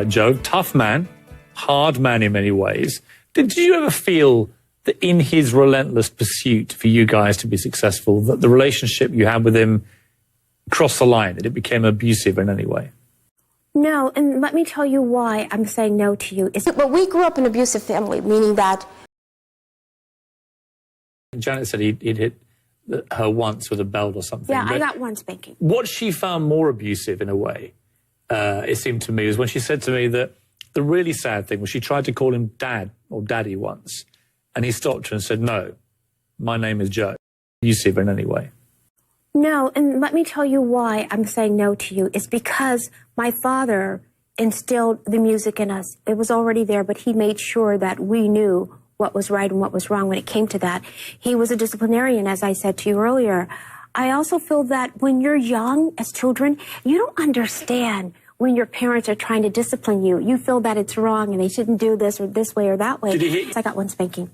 Joe, tough man, hard man in many ways. Did you ever feel that in his relentless pursuit for you guys to be successful, that the relationship you had with him crossed the line, that it became abusive in any way? No, and let me tell you why I'm saying no to you. But we grew up in an abusive family, meaning that... Janet said he'd hit her once with a belt or something. Yeah, I got one spanking. What she found more abusive in a way, it seemed to me, was when she said to me that the really sad thing was she tried to call him dad or daddy once, and he stopped her and said, no, my name is Joe. Abusive in any way? No, and let me tell you why I'm saying no to you. It's because my father instilled the music in us. It was already there, but he made sure that we knew what was right and what was wrong when it came to that. He was a disciplinarian, as I said to you earlier. I also feel that when you're young, as children, you don't understand when your parents are trying to discipline you. You feel that it's wrong and they shouldn't do this or this way or that way. Did he hit you? So I got one spanking.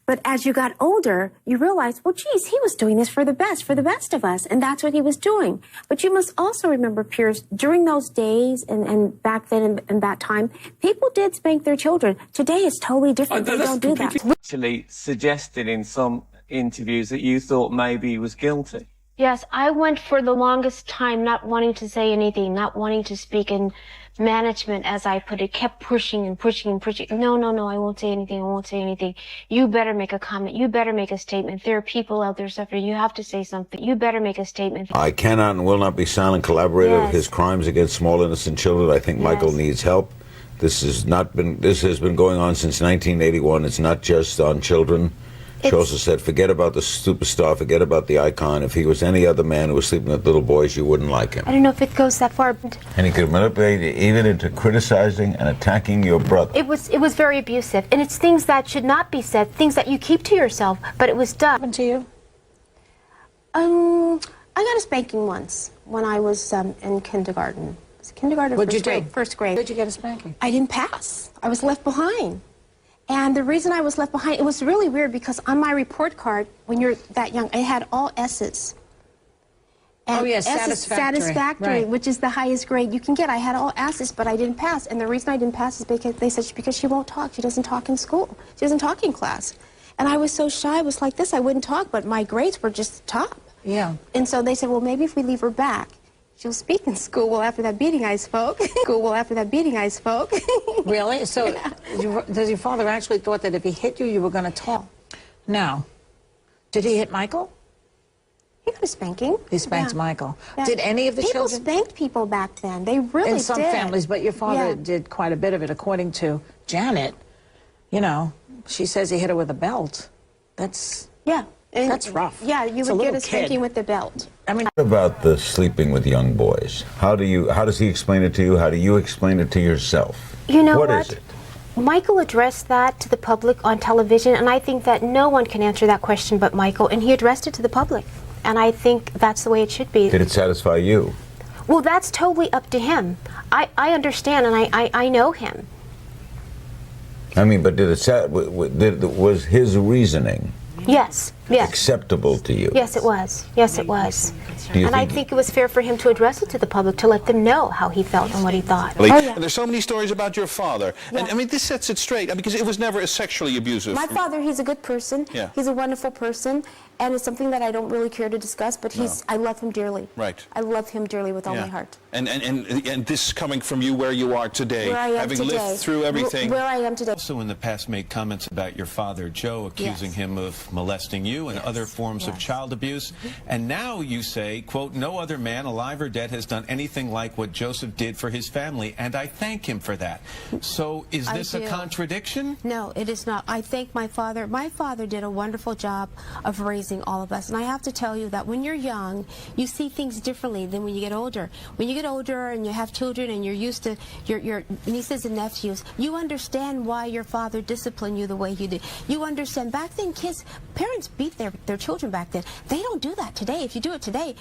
But as you got older, you realize, well, geez, he was doing this for the best of us, and that's what he was doing. But you must also remember, Piers, during those days and back then and that time, people did spank their children. Today is totally different. They don't do that. Actually suggested in some interviews that you thought maybe he was guilty. Yes, I went for the longest time not wanting to say anything, not wanting to speak in management, as I put it, kept pushing and pushing and pushing. No, I won't say anything. I won't say anything. You better make a comment. You better make a statement. There are people out there suffering. You have to say something. You better make a statement. I cannot and will not be silent collaborator of his crimes against small innocent children. I think Michael needs help. This has been going on since 1981. It's not just on children. She also said, forget about the superstar, forget about the icon. If he was any other man who was sleeping with little boys, you wouldn't like him. I don't know if it goes that far. And he could manipulate you even into criticizing and attacking your brother. It was very abusive. And it's things that should not be said, things that you keep to yourself, but it was done. What happened to you? I got a spanking once when I was in kindergarten. Was it kindergarten or What'd first you grade? do? First grade. Where'd you get a spanking? I didn't pass. I was left behind. And the reason I was left behind, it was really weird because on my report card, when you're that young, I had all S's. And oh, yes, satisfactory, right. Which is the highest grade you can get. I had all S's, but I didn't pass. And the reason I didn't pass is because they said because she won't talk. She doesn't talk in school. She doesn't talk in class. And I was so shy. I was like this. I wouldn't talk, but my grades were just top. Yeah. And so they said, well, maybe if we leave her back, she'll speak in school. Well, after that beating, I spoke. Really? So does your father actually thought that if he hit you, you were going to talk? No. Did he hit Michael? He got a spanking. He spanked Michael. Yeah. Did any of the people children? People spanked people back then. They really did. In some families, but your father did quite a bit of it. According to Janet, you know, she says he hit her with a belt. That's... Yeah. And that's rough. Yeah, you would get a spanking with the belt. I mean, what about the sleeping with young boys? How does he explain it to you? How do you explain it to yourself? You know what is it? Michael addressed that to the public on television, and I think that no one can answer that question but Michael, and he addressed it to the public. And I think that's the way it should be. Did it satisfy you? Well, that's totally up to him. I understand, and I know him. I mean, but was his reasoning Yes. acceptable to you? Yes, it was. Yes, it was. And I think it was fair for him to address it to the public, to let them know how he felt and what he thought. And there's so many stories about your father. And I mean, this sets it straight, because it was never sexually abusive. My father, he's a good person. Yeah. He's a wonderful person. And it's something that I don't really care to discuss, but I love him dearly. Right. I love him dearly with all my heart. And this coming from you where you are today, where I am having today. lived through everything. Where I am today. Also in the past made comments about your father, Joe, accusing him of molesting you and other forms of child abuse. And now you say, quote, no other man, alive or dead, has done anything like what Joseph did for his family, and I thank him for that. So is this a contradiction? No, it is not. I thank my father. My father did a wonderful job of raising all of us. And I have to tell you that when you're young, you see things differently than when you get older. When you get older and you have children and you're used to your nieces and nephews, you understand why your father disciplined you the way you did. You understand. Back then, parents beat their children back then. They don't do that today. If you do it today,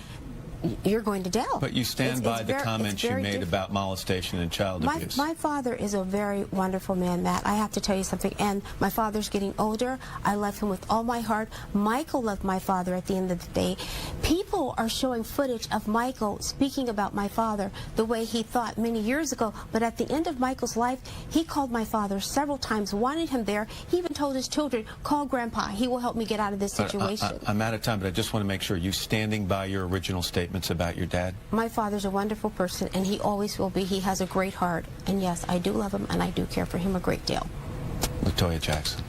you're going to jail. But you stand by the comments you made about molestation and child abuse. My father is a very wonderful man, Matt. I have to tell you something. And my father's getting older. I love him with all my heart. Michael loved my father at the end of the day. People are showing footage of Michael speaking about my father the way he thought many years ago. But at the end of Michael's life, he called my father several times, wanted him there. He even told his children, call Grandpa. He will help me get out of this situation. I'm out of time, but I just want to make sure you're standing by your original statements about your dad. My father's a wonderful person, and he always will be. He has a great heart. And yes, I do love him, and I do care for him a great deal. Toya Jackson.